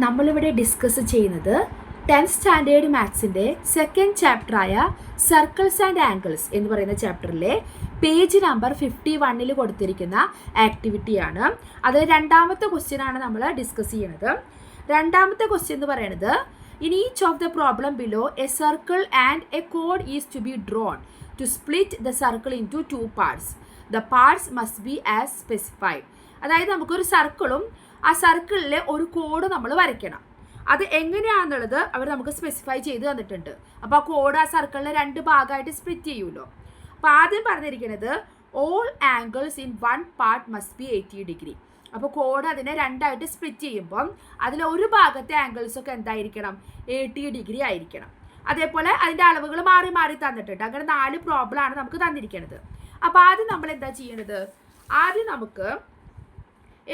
നമ്മളിവിടെ ഡിസ്കസ് ചെയ്യുന്നത് 10th standard മാത്സിൻ്റെ സെക്കൻഡ് ചാപ്റ്ററായ സർക്കിൾസ് ആൻഡ് ആംഗിൾസ് എന്ന് പറയുന്ന ചാപ്റ്ററിലെ പേജ് നമ്പർ 51 കൊടുത്തിരിക്കുന്ന ആക്ടിവിറ്റിയാണ്. അത് രണ്ടാമത്തെ ക്വസ്റ്റ്യൻ ആണ് നമ്മൾ ഡിസ്കസ് ചെയ്യുന്നത്. രണ്ടാമത്തെ ക്വസ്റ്റ്യൻ എന്ന് പറയുന്നത് in each of the problem below a circle and a കോഡ് is to be drawn to split the circle into 2 parts. The parts must be as specified. അതായത് നമുക്കൊരു സർക്കിളും ആ സർക്കിളിലെ ഒരു കോഡ് നമ്മൾ വരയ്ക്കണം. അത് എങ്ങനെയാണെന്നുള്ളത് അവർ നമുക്ക് സ്പെസിഫൈ ചെയ്ത് തന്നിട്ടുണ്ട്. അപ്പോൾ ആ കോഡ് ആ സർക്കിളിനെ 2 ഭാഗമായിട്ട് സ്പ്ലിറ്റ് ചെയ്യുമല്ലോ. അപ്പോൾ ആദ്യം പറഞ്ഞിരിക്കുന്നത് all angles in 1 part must B 80 degree. അപ്പോൾ കോഡ് അതിനെ 2ആയിട്ട് സ്പ്ലിറ്റ് ചെയ്യുമ്പം അതിൽ ഒരു ഭാഗത്തെ ആംഗിൾസ് ഒക്കെ എന്തായിരിക്കണം, 80 ഡിഗ്രി ആയിരിക്കണം. അതേപോലെ അതിൻ്റെ അളവുകൾ മാറി മാറി തന്നിട്ടുണ്ട്. അങ്ങനെ 4 പ്രോബ്ലമാണ് നമുക്ക് തന്നിരിക്കുന്നത്. അപ്പോൾ ആദ്യം നമ്മൾ എന്താ ചെയ്യേണ്ടത്, ആദ്യം നമുക്ക്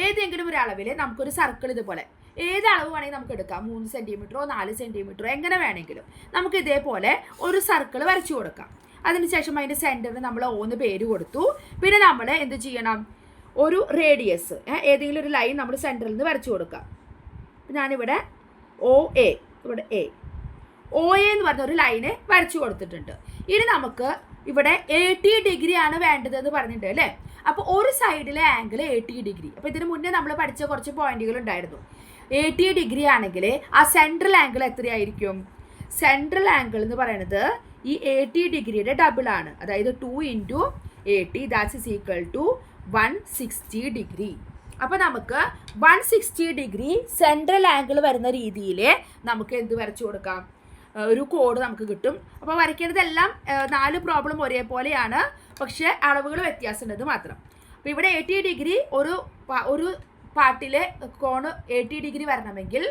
ഏതെങ്കിലും ഒരു അളവിൽ നമുക്കൊരു സർക്കിൾ ഇതുപോലെ ഏത് അളവ് വേണമെങ്കിൽ നമുക്ക് എടുക്കാം. 3 സെൻറ്റിമീറ്ററോ 4 സെൻറ്റിമീറ്ററോ എങ്ങനെ വേണമെങ്കിലും നമുക്ക് ഇതേപോലെ ഒരു സർക്കിൾ വരച്ചു കൊടുക്കാം. അതിനുശേഷം അതിൻ്റെ സെൻറ്ററിന് നമ്മൾ 1 പേര് കൊടുത്തു. പിന്നെ നമ്മൾ എന്ത് ചെയ്യണം, ഒരു റേഡിയസ് ഏതെങ്കിലും ഒരു ലൈൻ നമ്മൾ സെൻറ്ററിൽ നിന്ന് വരച്ചു കൊടുക്കാം. ഞാനിവിടെ OA, ഇവിടെ OA എന്ന് പറഞ്ഞ ഒരു ലൈന് വരച്ചു കൊടുത്തിട്ടുണ്ട്. ഇനി നമുക്ക് ഇവിടെ 80 ഡിഗ്രി ആണ് വേണ്ടതെന്ന് പറഞ്ഞിട്ടുണ്ട് അല്ലേ. അപ്പോൾ ഒരു സൈഡിലെ ആംഗിൾ 80 ഡിഗ്രി. അപ്പോൾ ഇതിന് മുന്നേ നമ്മൾ പഠിച്ച കുറച്ച് പോയിന്റുകൾ ഉണ്ടായിരുന്നു. 80 ഡിഗ്രി ആണെങ്കിൽ ആ സെൻട്രൽ ആംഗിൾ എത്രയായിരിക്കും? സെൻട്രൽ ആംഗിൾ എന്ന് പറയുന്നത് ഈ 80 ഡിഗ്രിയുടെ ഡബിൾ ആണ്. അതായത് 2 × 80 that's is equal to 160 degree. അപ്പോൾ നമുക്ക് 160 ഡിഗ്രി സെൻട്രൽ ആംഗിൾ വരുന്ന രീതിയിൽ നമുക്ക് എന്ത് വരച്ചു കൊടുക്കാം, ഒരു കോഡ് നമുക്ക് കിട്ടും. അപ്പോൾ വരയ്ക്കേണ്ടതെല്ലാം 4 പ്രോബ്ലം ഒരേപോലെയാണ്, പക്ഷേ അളവുകൾ വ്യത്യാസമുള്ളത് മാത്രം. അപ്പോൾ ഇവിടെ 80 ഡിഗ്രി ഒരു പാർട്ടിലെ കോണ് 80 ഡിഗ്രി വരണമെങ്കിൽ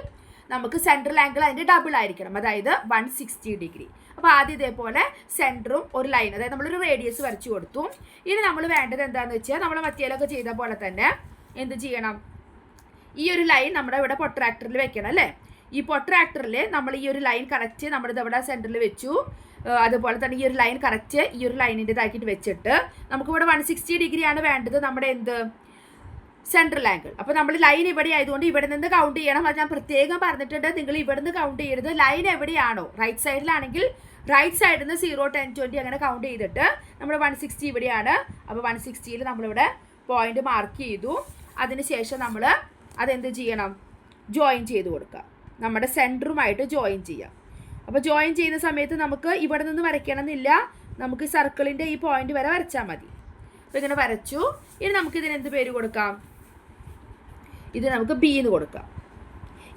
നമുക്ക് സെൻട്രൽ ആംഗിൾ അതിൻ്റെ ഡബിൾ ആയിരിക്കണം, അതായത് 160 ഡിഗ്രി. അപ്പോൾ ആദ്യം ഇതേപോലെ സെൻറ്ററും ഒരു ലൈൻ, അതായത് നമ്മളൊരു റേഡിയസ് വരച്ചു കൊടുത്തു. ഇനി നമ്മൾ വേണ്ടത് എന്താണെന്ന് വെച്ചാൽ നമ്മൾ മറ്റേലൊക്കെ ചെയ്ത പോലെ തന്നെ എന്ത് ചെയ്യണം, ഈ ഒരു ലൈൻ നമ്മുടെ ഇവിടെ പൊട്രാക്ടറിൽ വെക്കണം അല്ലേ. ഈ പൊട്രാക്ടറിൽ നമ്മൾ ഈ ഒരു ലൈൻ കറക്റ്റ് നമ്മളിത് ഇവിടെ സെൻറ്ററിൽ വെച്ചു. അതുപോലെ തന്നെ ഈ ഒരു ലൈൻ കറക്റ്റ് ഈ ഒരു ലൈനിൻ്റെതാക്കിയിട്ട് വെച്ചിട്ട് നമുക്കിവിടെ 160 ഡിഗ്രിയാണ് വേണ്ടത് നമ്മുടെ എന്ത് സെൻട്രൽ ആംഗിൾ. അപ്പോൾ നമ്മൾ ലൈൻ ഇവിടെ ആയതുകൊണ്ട് ഇവിടെ നിന്ന് കൗണ്ട് ചെയ്യണം. അത് ഞാൻ പ്രത്യേകം പറഞ്ഞിട്ടുണ്ട്, നിങ്ങൾ ഇവിടെ നിന്ന് കൗണ്ട് ചെയ്യരുത്. ലൈൻ എവിടെയാണോ, റൈറ്റ് സൈഡിലാണെങ്കിൽ റൈറ്റ് സൈഡിൽ നിന്ന് 0, 10, 20 അങ്ങനെ കൗണ്ട് ചെയ്തിട്ട് നമ്മൾ 160 ഇവിടെയാണ്. അപ്പോൾ 160യിൽ നമ്മളിവിടെ പോയിന്റ് മാർക്ക് ചെയ്തു. അതിനുശേഷം നമ്മൾ അതെന്ത് ചെയ്യണം, ജോയിൻ ചെയ്ത് കൊടുക്കുക. നമ്മുടെ സെൻറ്ററുമായിട്ട് ജോയിൻ ചെയ്യാം. അപ്പോൾ ജോയിൻ ചെയ്യുന്ന സമയത്ത് നമുക്ക് ഇവിടെ നിന്ന് വരയ്ക്കണമെന്നില്ല, നമുക്ക് സർക്കിളിൻ്റെ ഈ പോയിന്റ് വരെ വരച്ചാൽ മതി. അപ്പോൾ ഇങ്ങനെ വരച്ചു. ഇനി നമുക്ക് ഇതിന് എന്ത് പേര് കൊടുക്കാം, ഇത് നമുക്ക് B എന്ന് കൊടുക്കാം.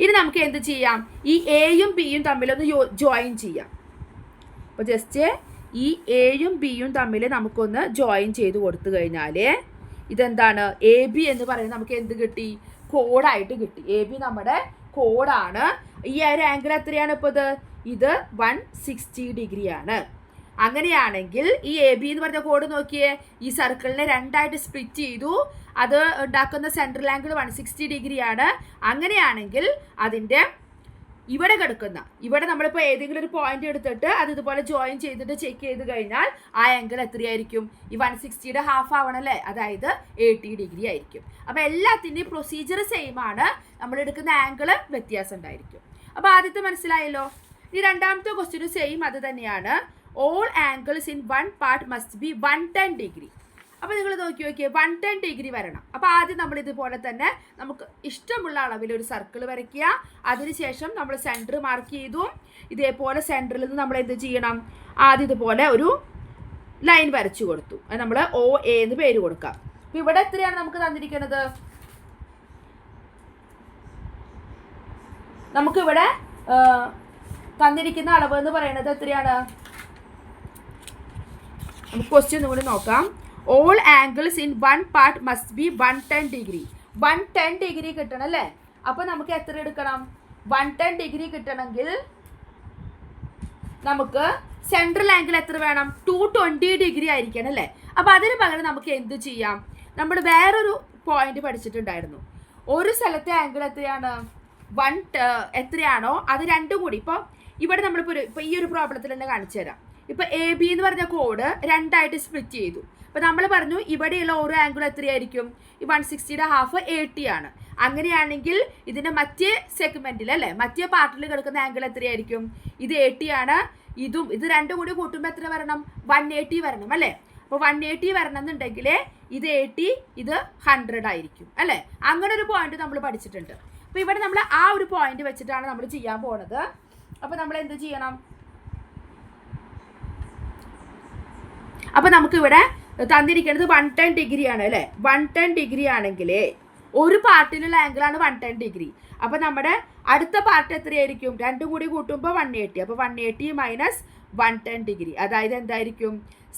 ഇനി നമുക്ക് എന്ത് ചെയ്യാം, ഈ Aയും Bയും തമ്മിലൊന്ന് ജോയിൻ ചെയ്യാം. അപ്പോൾ ജസ്റ്റ് ഈ Aയും Bയും തമ്മിൽ നമുക്കൊന്ന് ജോയിൻ ചെയ്ത് കൊടുത്തു കഴിഞ്ഞാൽ ഇതെന്താണ്, AB എന്ന് പറയുന്നത് നമുക്ക് എന്ത് കിട്ടി, കോഡായിട്ട് കിട്ടി. AB നമ്മുടെ കോഡാണ്. ഈ ഒരു ആംഗിൾ എത്രയാണ് ഇപ്പോൾ ഇത് 160 ഡിഗ്രിയാണ്. അങ്ങനെയാണെങ്കിൽ ഈ AB എന്ന് പറഞ്ഞ കോഡ് നോക്കിയേ, ഈ സർക്കിളിനെ 2ആയിട്ട് സ്പ്ലിറ്റ് ചെയ്തു. അത് ഉണ്ടാക്കുന്ന സെൻട്രൽ ആംഗിൾ 160 ഡിഗ്രിയാണ്. അങ്ങനെയാണെങ്കിൽ അതിൻ്റെ ഇവിടെ കിടക്കുന്ന ഇവിടെ നമ്മളിപ്പോൾ ഏതെങ്കിലും ഒരു പോയിന്റ് എടുത്തിട്ട് അത് ഇതുപോലെ ജോയിൻ ചെയ്തിട്ട് ചെക്ക് ചെയ്ത് കഴിഞ്ഞാൽ ആ ആംഗിൾ എത്രയായിരിക്കും, ഈ 160യുടെ ഹാഫ് ആവണല്ലേ, അതായത് 80 ഡിഗ്രി ആയിരിക്കും. അപ്പോൾ എല്ലാത്തിൻ്റെയും പ്രൊസീജിയർ സെയിം ആണ്, നമ്മൾ എടുക്കുന്ന ആംഗിൾ വ്യത്യാസം ഉണ്ടായിരിക്കും. അപ്പോൾ ആദ്യത്തെ മനസ്സിലായല്ലോ. ഈ രണ്ടാമത്തെ ക്വസ്റ്റ്യനും സെയിം അത് തന്നെയാണ്. All angles in 1 part must B 110 degree. അപ്പോൾ നിങ്ങൾ നോക്കിയേ 110 ഡിഗ്രി വരണം. അപ്പോൾ ആദ്യം നമ്മൾ ഇതുപോലെ തന്നെ നമുക്ക് ഇഷ്ടമുള്ള അളവിൽ ഒരു സർക്കിൾ വരയ്ക്കുക. അതിനുശേഷം നമ്മൾ സെൻറ്റർ മാർക്ക് ചെയ്തു. ഇതേപോലെ സെൻറ്ററിൽ നിന്ന് നമ്മൾ എന്ത് ചെയ്യണം, ആദ്യം ഇതുപോലെ ഒരു ലൈൻ വരച്ചു കൊടുത്തു. അത് നമ്മൾ OA എന്ന് പേര് കൊടുക്കാം. അപ്പോൾ ഇവിടെ എത്രയാണ് നമുക്ക് തന്നിരിക്കുന്നത്, നമുക്കിവിടെ തന്നിരിക്കുന്ന അളവ് എന്ന് പറയുന്നത് എത്രയാണ്, നമുക്ക് ക്വസ്റ്റ്യൻ കൂടി നോക്കാം. All angles in 1 part must B 110 degree. 110 degree കിട്ടണം അല്ലേ. അപ്പോൾ നമുക്ക് എത്ര എടുക്കണം, 110 ഡിഗ്രി കിട്ടണമെങ്കിൽ നമുക്ക് സെൻട്രൽ ആംഗിൾ എത്ര വേണം, 220 ഡിഗ്രി ആയിരിക്കണം അല്ലേ. അപ്പോൾ അതിന് പകരം നമുക്ക് എന്ത് ചെയ്യാം, നമ്മൾ വേറൊരു പോയിന്റ് പഠിച്ചിട്ടുണ്ടായിരുന്നു. ഒരു സ്ഥലത്തെ ആംഗിൾ എത്രയാണ്, എത്രയാണോ അത് രണ്ടും കൂടി. ഇപ്പോൾ ഇവിടെ നമ്മളിപ്പോൾ ഈ ഒരു പ്രോബ്ലത്തിൽ തന്നെ കാണിച്ചു തരാം. ഇപ്പോൾ AB എന്ന് പറഞ്ഞ കോഡ് രണ്ടായിട്ട് സ്പ്ലിറ്റ് ചെയ്തു. അപ്പോൾ നമ്മൾ പറഞ്ഞു ഇവിടെയുള്ള ഓരോ ആംഗിൾ എത്രയായിരിക്കും? ഈ 160യുടെ ഹാഫ് 80 ആണ്. അങ്ങനെയാണെങ്കിൽ ഇതിൻ്റെ മറ്റേ സെഗ്മെൻറ്റിൽ അല്ലേ, മറ്റേ പാർട്ടിൽ കിടക്കുന്ന ആംഗിൾ എത്രയായിരിക്കും? ഇത് 80 ആണ്. ഇത് രണ്ടും കൂടി കൂട്ടുമ്പോൾ എത്ര വരണം? 180 വരണം അല്ലേ. അപ്പോൾ 180 വരണം എന്നുണ്ടെങ്കിൽ ഇത് 80, ഇത് 100 ആയിരിക്കും അല്ലേ. അങ്ങനെ ഒരു പോയിന്റ് നമ്മൾ പഠിച്ചിട്ടുണ്ട്. അപ്പോൾ ഇവിടെ നമ്മൾ ആ ഒരു പോയിന്റ് വെച്ചിട്ടാണ് നമ്മൾ ചെയ്യാൻ പോണത്. അപ്പോൾ നമ്മൾ എന്ത് ചെയ്യണം? അപ്പോൾ നമുക്കിവിടെ തന്നിരിക്കുന്നത് 110 ഡിഗ്രി ആണ് അല്ലേ. 110 ഡിഗ്രി ആണെങ്കിൽ ഒരു പാർട്ടിലുള്ള ആംഗിളാണ് 110 ഡിഗ്രി. അപ്പോൾ നമ്മുടെ അടുത്ത പാർട്ട് എത്രയായിരിക്കും? രണ്ടും കൂടി കൂട്ടുമ്പോൾ 180. അപ്പോൾ 180 മൈനസ് 110 ഡിഗ്രി, അതായത് എന്തായിരിക്കും?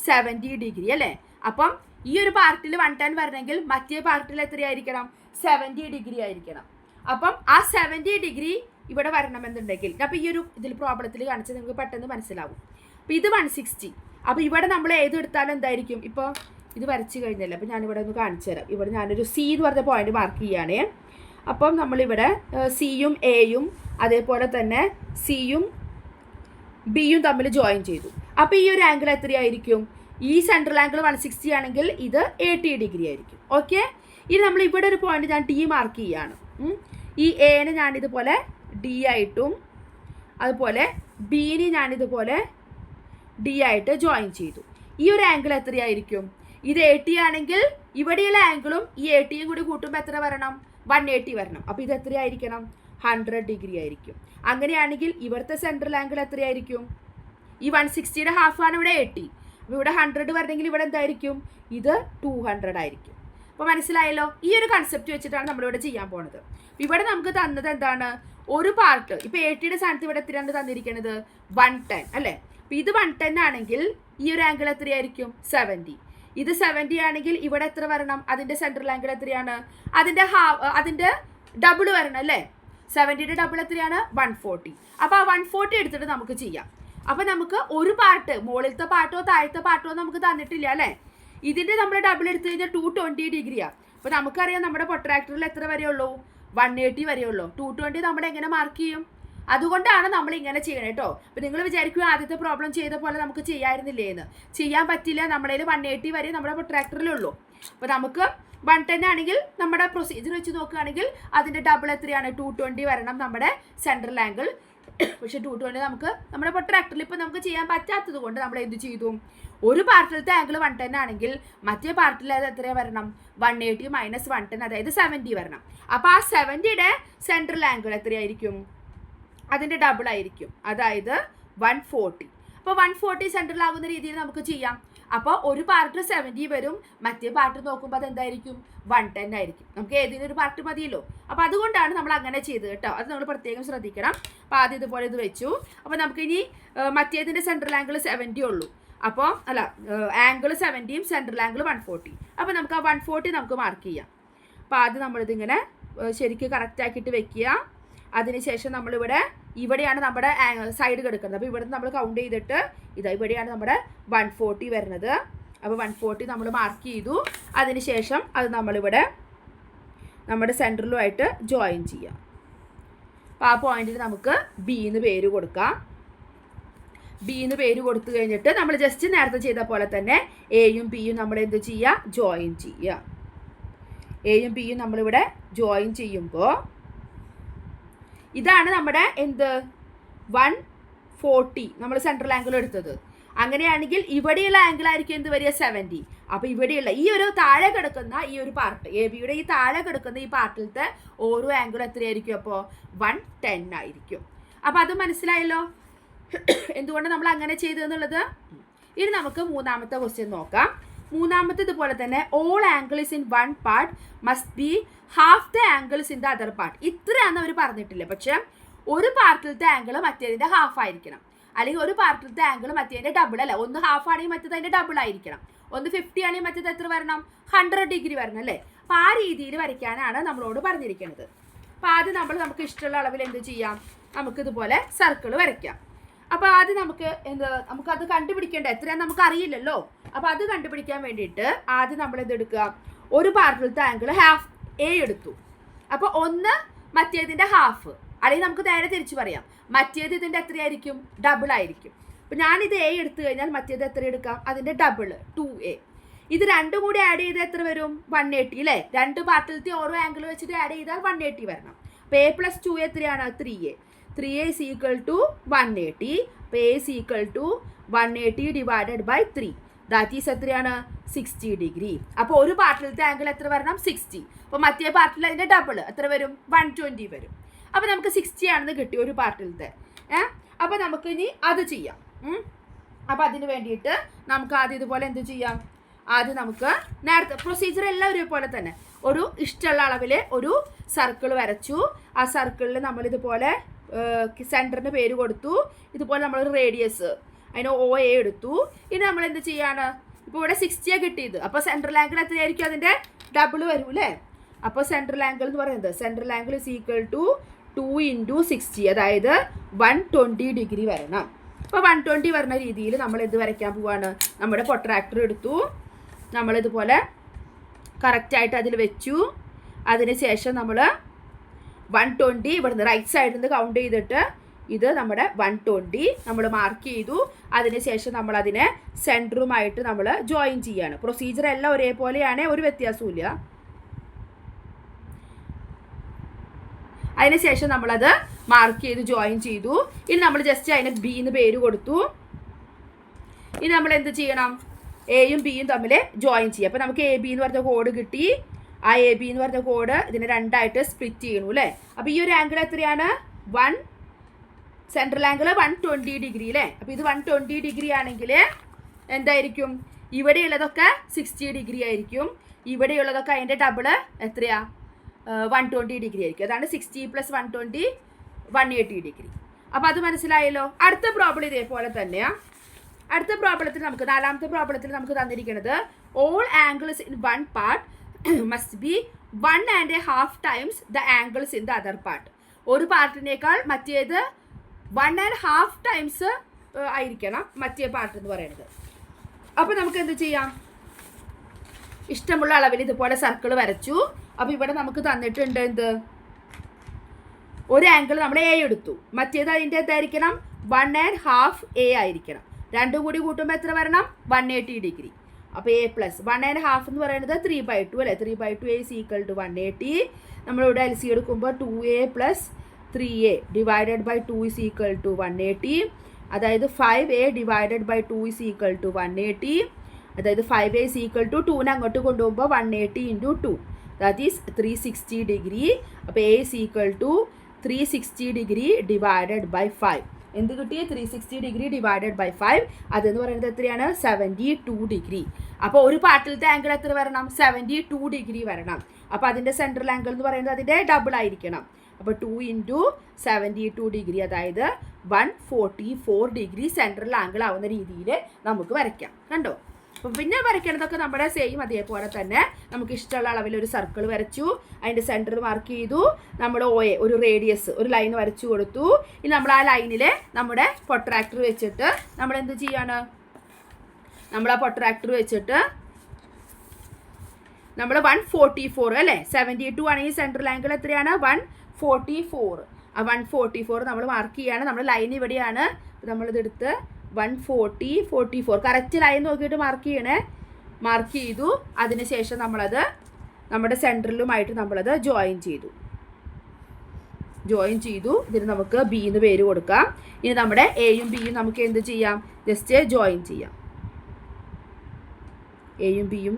70 ഡിഗ്രി അല്ലേ. അപ്പം ഈ ഒരു പാർട്ടിൽ 110 വരണമെങ്കിൽ മറ്റേ പാർട്ടിൽ എത്രയായിരിക്കണം? 70 ഡിഗ്രി ആയിരിക്കണം. അപ്പം ആ 70 ഡിഗ്രി ഇവിടെ വരണമെന്നുണ്ടെങ്കിൽ, അപ്പോൾ ഈ ഒരു ഇതിൽ പ്രോബ്ലത്തിൽ കാണിച്ചാൽ നിങ്ങൾക്ക് പെട്ടെന്ന് മനസ്സിലാവും. അപ്പോൾ ഇത് 160. അപ്പോൾ ഇവിടെ നമ്മൾ ഏതെടുത്താലും എന്തായിരിക്കും? ഇപ്പോൾ ഇത് വരച്ച് കഴിഞ്ഞല്ലോ. അപ്പോൾ ഞാനിവിടെ ഒന്ന് കാണിച്ചു തരാം. ഇവിടെ ഞാനൊരു C എന്ന് പറഞ്ഞ പോയിന്റ് മാർക്ക് ചെയ്യുകയാണ്. അപ്പം നമ്മളിവിടെ സിയും എയും അതേപോലെ തന്നെ സിയും ബിയും തമ്മിൽ ജോയിൻ ചെയ്തു. അപ്പോൾ ഈ ഒരു ആംഗിൾ എത്രയായിരിക്കും? ഈ സെൻട്രൽ ആംഗിൾ 160 ആണെങ്കിൽ ഇത് 80 ഡിഗ്രി ആയിരിക്കും. ഓക്കെ, ഇനി നമ്മൾ ഇവിടെ ഒരു പോയിന്റ് ഞാൻ D മാർക്ക് ചെയ്യുകയാണ്. ഈ എനെ ഞാനിതുപോലെ D ആയിട്ടും അതുപോലെ ബിനെ ഞാനിതുപോലെ D ആയിട്ട് ജോയിൻ ചെയ്തു. ഈ ഒരു ആംഗിൾ എത്രയായിരിക്കും? ഇത് 80 ആണെങ്കിൽ ഇവിടെയുള്ള ആംഗിളും ഈ 80യും കൂടി കൂട്ടുമ്പോൾ എത്ര വരണം? 180 വരണം. അപ്പോൾ ഇത് എത്രയായിരിക്കണം? 100 ഡിഗ്രി ആയിരിക്കും. അങ്ങനെയാണെങ്കിൽ ഇവിടുത്തെ സെൻട്രൽ ആംഗിൾ എത്രയായിരിക്കും? ഈ 160യുടെ ഹാഫാണ് ഇവിടെ 80. അപ്പോൾ ഇവിടെ 100 വരണമെങ്കിൽ ഇവിടെ എന്തായിരിക്കും? ഇത് 200 ആയിരിക്കും. അപ്പോൾ മനസ്സിലായല്ലോ? ഈ ഒരു കൺസെപ്റ്റ് വെച്ചിട്ടാണ് നമ്മളിവിടെ ചെയ്യാൻ പോണത്. ഇവിടെ നമുക്ക് തന്നത് എന്താണ്? ഒരു പാർട്ട് ഇപ്പോൾ 80യുടെ സ്ഥാനത്ത് ഇവിടെ എത്രയാണ് തന്നിരിക്കുന്നത്? 110 അല്ലേ. അപ്പോൾ ഇത് 110 ആണെങ്കിൽ ഈ ഒരു ആംഗിൾ എത്രയായിരിക്കും? 70. ഇത് 70 ആണെങ്കിൽ ഇവിടെ എത്ര വരണം? അതിൻ്റെ സെൻട്രൽ ആംഗിൾ എത്രയാണ്? അതിൻ്റെ ഡബിൾ വരണം അല്ലേ. 70യുടെ ഡബിൾ എത്രയാണ്? 140. അപ്പോൾ ആ 140 എടുത്തിട്ട് നമുക്ക് ചെയ്യാം. അപ്പോൾ നമുക്ക് ഒരു പാർട്ട്, മുകളിലത്തെ പാർട്ടോ താഴത്തെ പാർട്ടോ നമുക്ക് തന്നിട്ടില്ല അല്ലേ. ഇതിൻ്റെ നമ്മൾ ഡബിൾ എടുത്തു കഴിഞ്ഞാൽ 220 ഡിഗ്രിയാണ്. അപ്പോൾ നമുക്കറിയാം നമ്മുടെ പ്രൊട്രാക്ടറിൽ എത്ര വരെയുള്ളൂ? 180 വരെയുള്ളൂ. 220 നമ്മൾ എങ്ങനെ മാർക്ക് ചെയ്യും? അതുകൊണ്ടാണ് നമ്മൾ ഇങ്ങനെ ചെയ്യണം കേട്ടോ. അപ്പോൾ നിങ്ങൾ വിചാരിക്കുക ആദ്യത്തെ പ്രോബ്ലം ചെയ്ത പോലെ നമുക്ക് ചെയ്യാമായിരുന്നില്ലേ എന്ന്. ചെയ്യാൻ പറ്റില്ല. നമ്മുടെ 180 വരെ നമ്മുടെ പ്രൊട്രാക്ടറിലുള്ളൂ. അപ്പോൾ നമുക്ക് 110 ആണെങ്കിൽ നമ്മുടെ പ്രൊസീജിയർ വെച്ച് നോക്കുകയാണെങ്കിൽ അതിൻ്റെ ഡബിൾ എത്രയാണ്? 220 വരണം നമ്മുടെ സെൻട്രൽ ആംഗിൾ. പക്ഷേ 220 നമുക്ക് നമ്മുടെ പ്രൊട്രാക്ടറിൽ ഇപ്പോൾ നമുക്ക് ചെയ്യാൻ പറ്റാത്തത് കൊണ്ട് നമ്മൾ എന്ത് ചെയ്തു? ഒരു പാർട്ടിലത്തെ ആംഗിൾ 110 ആണെങ്കിൽ മറ്റേ പാർട്ടിൽ അത് എത്ര വരണം? 180 മൈനസ് 110, അതായത് 70 വരണം. അപ്പോൾ ആ 70യുടെ സെൻട്രൽ ആംഗിൾ എത്രയായിരിക്കും? അതിൻ്റെ ഡബിൾ ആയിരിക്കും, അതായത് 140. അപ്പോൾ 140 സെൻട്രൽ ആകുന്ന രീതിയിൽ നമുക്ക് ചെയ്യാം. അപ്പോൾ ഒരു പാർട്ട് 70 വരും, മറ്റേ പാർട്ട് നോക്കുമ്പോൾ അത് എന്തായിരിക്കും? 110 ആയിരിക്കും. നമുക്ക് ഏതെങ്കിലും ഒരു പാർട്ട് മതിയല്ലോ. അപ്പോൾ അതുകൊണ്ടാണ് നമ്മൾ അങ്ങനെ ചെയ്തത് കേട്ടോ. അത് നമ്മൾ പ്രത്യേകം ശ്രദ്ധിക്കണം. അപ്പോൾ ആദ്യം ഇതുപോലെ ഇത് വെച്ചു. അപ്പോൾ നമുക്കിനി മറ്റേതിൻ്റെ സെൻട്രൽ ആംഗിൾ 70 ഉള്ളൂ. അപ്പോൾ അല്ല, ആംഗിൾ 70യും സെൻട്രൽ ആംഗിൾ 140. അപ്പോൾ നമുക്ക് ആ 140 നമുക്ക് മാർക്ക് ചെയ്യാം. അപ്പോൾ ആദ്യം നമ്മളിതിങ്ങനെ ശരിക്കും കറക്റ്റാക്കിയിട്ട് വെക്കുക. അതിനുശേഷം ഇവിടെയാണ് നമ്മുടെ സൈഡ് കിടക്കുന്നത്. അപ്പോൾ ഇവിടെ നമ്മൾ കൗണ്ട് ചെയ്തിട്ട് ഇവിടെയാണ് നമ്മുടെ 140 വരുന്നത്. അപ്പോൾ 140 നമ്മൾ മാർക്ക് ചെയ്തു. അതിനുശേഷം അത് നമ്മളിവിടെ നമ്മുടെ സെൻറ്ററിലുമായിട്ട് ജോയിൻ ചെയ്യാം. അപ്പോൾ ആ പോയിന്റിൽ നമുക്ക് B എന്ന് പേര് കൊടുക്കാം. B എന്ന് പേര് കൊടുത്തു കഴിഞ്ഞിട്ട് നമ്മൾ ജസ്റ്റ് നേരത്തെ ചെയ്ത പോലെ തന്നെ എയും ബിയും നമ്മൾ എന്ത് ചെയ്യുക? ജോയിൻ ചെയ്യുക. എയും ബിയും നമ്മളിവിടെ ജോയിൻ ചെയ്യുമ്പോൾ ഇതാണ് നമ്മുടെ എന്ത്? 140 നമ്മൾ സെൻട്രൽ ആംഗിൾ എടുത്തത്. അങ്ങനെയാണെങ്കിൽ ഇവിടെയുള്ള ആംഗിൾ ആയിരിക്കും എന്ത് വരിക? 70. അപ്പോൾ ഇവിടെയുള്ള ഈ ഒരു താഴെ കിടക്കുന്ന ഈ ഒരു പാർട്ട്, എ ബിയുടെ ഈ താഴെ കിടക്കുന്ന ഈ പാർട്ടിലത്തെ ഓരോ ആംഗിൾ എത്രയായിരിക്കും? അപ്പോൾ 110 ആയിരിക്കും. അപ്പോൾ അത് മനസ്സിലായല്ലോ എന്തുകൊണ്ട് നമ്മൾ അങ്ങനെ ചെയ്തതെന്നുള്ളത്. ഇനി നമുക്ക് മൂന്നാമത്തെ ക്വസ്റ്റ്യൻ നോക്കാം. മൂന്നാമത്തെ ഇതുപോലെ തന്നെ all angles in one part must be half the angles in the other part. ഇത്രയാണെന്ന് അവർ പറഞ്ഞിട്ടില്ല. പക്ഷെ ഒരു പാർട്ടിലത്തെ ആംഗിൾ മറ്റേതിൻ്റെ ഹാഫ് ആയിരിക്കണം, അല്ലെങ്കിൽ ഒരു പാർട്ടിലത്തെ ആംഗിൾ മറ്റേതിൻ്റെ ഡബിൾ അല്ല. ഒന്ന് ഹാഫ് ആണെങ്കിൽ മറ്റേത് അതിൻ്റെ ഡബിൾ ആയിരിക്കണം. ഒന്ന് 50 ആണെങ്കിൽ മറ്റേത് എത്ര വരണം? 100 ഡിഗ്രി വരണം അല്ലേ. അപ്പോൾ ആ രീതിയിൽ വരയ്ക്കാനാണ് നമ്മളോട് പറഞ്ഞിരിക്കുന്നത്. അപ്പോൾ ആദ്യം നമുക്ക് ഇഷ്ടമുള്ള അളവിൽ എന്ത് ചെയ്യാം? നമുക്കിതുപോലെ സർക്കിൾ വരയ്ക്കാം. അപ്പോൾ ആദ്യം നമുക്കത് കണ്ടുപിടിക്കേണ്ട എത്രയാണെന്ന് നമുക്ക് അറിയില്ലല്ലോ. അപ്പോൾ അത് കണ്ടുപിടിക്കാൻ വേണ്ടിയിട്ട് ആദ്യം നമ്മൾ എന്തെടുക്കുക? ഒരു പാർട്ടിലത്തെ ആംഗിൾ ഹാഫ് എ എടുത്തു. അപ്പോൾ ഒന്ന് മറ്റേതിൻ്റെ ഹാഫ്, അല്ലെങ്കിൽ നമുക്ക് നേരെ തിരിച്ചു പറയാം, മറ്റേത് ഇതിൻ്റെ എത്രയായിരിക്കും? ഡബിൾ ആയിരിക്കും. അപ്പോൾ ഞാനിത് എ എടുത്തു കഴിഞ്ഞാൽ മറ്റേത് എത്ര എടുക്കാം, അതിൻ്റെ ഡബിൾ 2a. ഇത് രണ്ടും കൂടി ആഡ് ചെയ്താൽ എത്ര വരും, 180 അല്ലേ. രണ്ട് പാർട്ടിലത്തെ ഓരോ ആംഗിൾ വെച്ചിട്ട് ആഡ് ചെയ്താൽ 180 വരണം. അപ്പോൾ a + 2a എത്രയാണ്, 3a. 3a = 180. അപ്പോൾ a = 180 divided by 3. That is എത്രയാണ്, 60 ഡിഗ്രി. അപ്പോൾ ഒരു പാർട്ടിലത്തെ ആംഗിൾ എത്ര വരണം, 60. അപ്പോൾ മറ്റേ പാർട്ടിൽ അതിൻ്റെ ഡബിൾ എത്ര വരും, 120 വരും. അപ്പോൾ നമുക്ക് 60 ആണെന്ന് കിട്ടി ഒരു പാർട്ടിലത്തെ. അപ്പോൾ നമുക്ക് ഇനി അത് ചെയ്യാം. അപ്പോൾ അതിന് വേണ്ടിയിട്ട് നമുക്ക് ആദ്യം ഇതുപോലെ എന്ത് ചെയ്യാം, ആദ്യം നമുക്ക് നേരത്തെ പ്രൊസീജിയർ എല്ലാം ഒരേപോലെ തന്നെ ഒരു ഇഷ്ടമുള്ള അളവിൽ ഒരു സർക്കിൾ വരച്ചു. ആ സർക്കിളിൽ നമ്മളിതുപോലെ സെൻറ്ററിന് പേര് കൊടുത്തു. ഇതുപോലെ നമ്മളൊരു റേഡിയസ് അതിന് OA എടുത്തു. ഇനി നമ്മൾ എന്ത് ചെയ്യാണ്, ഇപ്പോൾ ഇവിടെ 60 കിട്ടിയത്. അപ്പോൾ സെൻട്രൽ ആംഗിൾ എത്രയായിരിക്കും, അതിൻ്റെ ഡബിൾ വരും അല്ലേ. അപ്പോൾ സെൻട്രൽ ആംഗിൾ എന്ന് പറയുന്നത് സെൻട്രൽ ആംഗിൾ = 2 × 60, അതായത് 120 ഡിഗ്രി വരണം. അപ്പോൾ 120 വരുന്ന രീതിയിൽ നമ്മൾ എന്ത് വരയ്ക്കാൻ പോവാണ്, നമ്മുടെ പ്രൊട്രാക്ടർ എടുത്തു, നമ്മളിതുപോലെ കറക്റ്റായിട്ട് അതിൽ വെച്ചു. അതിന് ശേഷം നമ്മൾ 120 ഇവിടുന്ന് റൈറ്റ് സൈഡിൽ നിന്ന് കൗണ്ട് ചെയ്തിട്ട് ഇത് നമ്മുടെ 120 നമ്മൾ മാർക്ക് ചെയ്തു. അതിനുശേഷം നമ്മളതിനെ സെൻറ്ററുമായിട്ട് നമ്മൾ ജോയിൻ ചെയ്യാണ്. പ്രൊസീജിയർ എല്ലാം ഒരേപോലെയാണ്, ഒരു വ്യത്യാസവും ഇല്ല. അതിനുശേഷം നമ്മളത് മാർക്ക് ചെയ്ത് ജോയിൻ ചെയ്തു. ഇനി നമ്മൾ ജസ്റ്റ് അതിന് B എന്ന് പേര് കൊടുത്തു. ഇനി നമ്മൾ എന്ത് ചെയ്യണം, എയും ബിയും തമ്മിൽ ജോയിൻ ചെയ്യുക. അപ്പോൾ നമുക്ക് AB എന്ന് പറഞ്ഞ കോഡ് കിട്ടി. ആ AB എന്ന് പറഞ്ഞ കോഡ് ഇതിനെ രണ്ടായിട്ട് സ്പ്ലിറ്റ് ചെയ്യണു അല്ലേ. അപ്പോൾ ഈ ഒരു ആംഗിൾ എത്രയാണ്, സെൻട്രൽ ആംഗിൾ 120 ഡിഗ്രി അല്ലേ. അപ്പോൾ ഇത് 120 ഡിഗ്രി ആണെങ്കിൽ എന്തായിരിക്കും, ഇവിടെയുള്ളതൊക്കെ 60 ഡിഗ്രി ആയിരിക്കും. ഇവിടെയുള്ളതൊക്കെ അതിൻ്റെ ഡബിള് എത്രയാ, 120 ഡിഗ്രി ആയിരിക്കും. അതാണ് 60 + 120 180 ഡിഗ്രി. അപ്പോൾ അത് മനസ്സിലായല്ലോ. അടുത്ത പ്രോബ്ലം ഇതേപോലെ തന്നെയാണ്. അടുത്ത പ്രോബ്ലത്തിൽ നമുക്ക് നാലാമത്തെ പ്രോബ്ലത്തിൽ നമുക്ക് തന്നിരിക്കുന്നത് all angles in one part must B 1.5 times the angles in the other part. ഒരു പാർട്ടിനേക്കാൾ മറ്റേത് 1.5 ടൈംസ് ആയിരിക്കണം മറ്റേ പാർട്ട് എന്ന് പറയുന്നത്. അപ്പോൾ നമുക്ക് എന്ത് ചെയ്യാം, ഇഷ്ടമുള്ള അളവിൽ ഇതുപോലെ സർക്കിൾ വരച്ചു. അപ്പോൾ ഇവിടെ നമുക്ക് തന്നിട്ടുണ്ട് എന്ത്, ഒരു ആംഗിൾ നമ്മൾ A എടുത്തു, മറ്റേത് അതിൻ്റെ എന്തായിരിക്കണം, 1.5 A ആയിരിക്കണം. രണ്ടും കൂടി കൂട്ടുമ്പോൾ എത്ര വരണം, 180 ഡിഗ്രി. അപ്പോൾ A + 1.5 എന്ന് പറയുന്നത് 3/2 അല്ലേ. 3/2 A = 180. നമ്മളിവിടെ LC എടുക്കുമ്പോൾ 2A + 3A ഡിവൈഡഡ് ബൈ 2 = 180. അതായത് 5A ഡിവൈഡഡ് ബൈ 2 = 180. അതായത് 5A = 2നെ അങ്ങോട്ട് കൊണ്ടുപോകുമ്പോൾ 180 × 2 ദാറ്റ് ഈസ് 360 ഡിഗ്രി. അപ്പോൾ A = 360 ഡിഗ്രി ഡിവൈഡഡ് ബൈ 5. എന്ത് കിട്ടി, 360 ഡിഗ്രി ഡിവൈഡഡ് ബൈ 5. അതെന്ന് പറയുന്നത് എത്രയാണ്, 72 ഡിഗ്രി. അപ്പോൾ ഒരു പാർട്ടിലത്തെ ആംഗിൾ എത്ര വരണം, 72 ഡിഗ്രി വരണം. അപ്പോൾ അതിൻ്റെ സെൻട്രൽ ആംഗിൾ എന്ന് പറയുന്നത് അതിൻ്റെ ഡബിൾ ആയിരിക്കണം. അപ്പോൾ 2 × 72 ഡിഗ്രി, അതായത് 144 ഡിഗ്രി സെൻട്രൽ ആംഗിൾ ആവുന്ന രീതിയിൽ നമുക്ക് വരയ്ക്കാം. കണ്ടോ. അപ്പം പിന്നെ വരയ്ക്കേണ്ടതൊക്കെ നമ്മുടെ സെയിം അതേപോലെ തന്നെ നമുക്ക് ഇഷ്ടമുള്ള അളവിൽ ഒരു സർക്കിൾ വരച്ചു, അതിൻ്റെ സെൻറ്റർ മാർക്ക് ചെയ്തു, നമ്മൾ OA ഒരു റേഡിയസ് ഒരു ലൈൻ വരച്ചു കൊടുത്തു. ഇനി നമ്മൾ ആ ലൈനിൽ നമ്മുടെ പ്രൊട്രാക്ടർ വെച്ചിട്ട് നമ്മൾ എന്ത് ചെയ്യാണ്, നമ്മൾ ആ പ്രൊട്രാക്ടർ വെച്ചിട്ട് നമ്മൾ 144 അല്ലേ, 72 ആണെങ്കിൽ സെൻട്രൽ ആംഗിൾ എത്രയാണ്, 144. ആ 144 നമ്മൾ മാർക്ക് ചെയ്യാണ്. നമ്മൾ ലൈൻ ഇവിടെയാണ്, നമ്മളിതെടുത്ത് 144 കറക്റ്റ് ലൈൻ നോക്കിയിട്ട് മാർക്ക് ചെയ്യണേ. മാർക്ക് ചെയ്തു. അതിനുശേഷം നമ്മളത് നമ്മുടെ സെൻറ്ററിലുമായിട്ട് നമ്മളത് ജോയിൻ ചെയ്തു. ഇതിന് നമുക്ക് B എന്ന് പേര് കൊടുക്കാം. ഇനി നമ്മുടെ Aയും Bയും നമുക്ക് എന്ത് ചെയ്യാം, ജസ്റ്റ് ജോയിൻ ചെയ്യാം. Aയും Bയും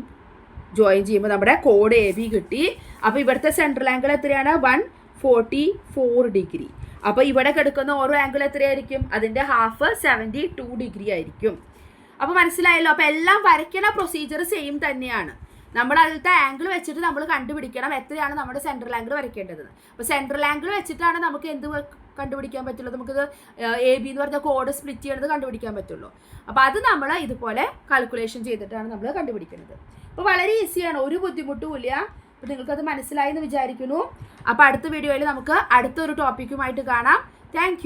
ജോയിൻ ചെയ്യുമ്പോൾ നമ്മുടെ കോഡ് AB കിട്ടി. അപ്പോൾ ഇവിടുത്തെ സെൻട്രൽ ആംഗിൾ എത്രയാണ്, 144 ഡിഗ്രി. അപ്പോൾ ഇവിടെ കിടക്കുന്ന ഓരോ ആംഗിൾ എത്രയായിരിക്കും, അതിൻ്റെ ഹാഫ് 72 ഡിഗ്രി ആയിരിക്കും. അപ്പോൾ മനസ്സിലായല്ലോ. അപ്പോൾ എല്ലാം വരയ്ക്കണ പ്രൊസീജിയർ സെയിം തന്നെയാണ്. നമ്മൾ അതിലത്തെ ആംഗിൾ വെച്ചിട്ട് നമ്മൾ കണ്ടുപിടിക്കണം എത്രയാണ് നമ്മുടെ സെൻട്രൽ ആംഗിൾ വരയ്ക്കേണ്ടത്. അപ്പോൾ സെൻട്രൽ ആംഗിൾ വെച്ചിട്ടാണ് നമുക്ക് എന്ത് കണ്ടുപിടിക്കാൻ പറ്റുള്ളൂ, നമുക്കിത് AB എന്ന് പറഞ്ഞ കോഡ് സ്പ്ലിറ്റ് ചെയ്യണത് കണ്ടുപിടിക്കാൻ പറ്റുള്ളൂ. അപ്പോൾ അത് നമ്മൾ ഇതുപോലെ കാൽക്കുലേഷൻ ചെയ്തിട്ടാണ് നമ്മൾ കണ്ടുപിടിക്കുന്നത്. അപ്പോൾ വളരെ ഈസിയാണ്, ഒരു ബുദ്ധിമുട്ടും ഇല്ല. അപ്പോൾ നിങ്ങൾക്കത് മനസ്സിലായി എന്ന് വിചാരിക്കുന്നു. അപ്പോൾ അടുത്ത വീഡിയോയിൽ നമുക്ക് അടുത്തൊരു ടോപ്പിക്കുമായിട്ട് കാണാം. താങ്ക്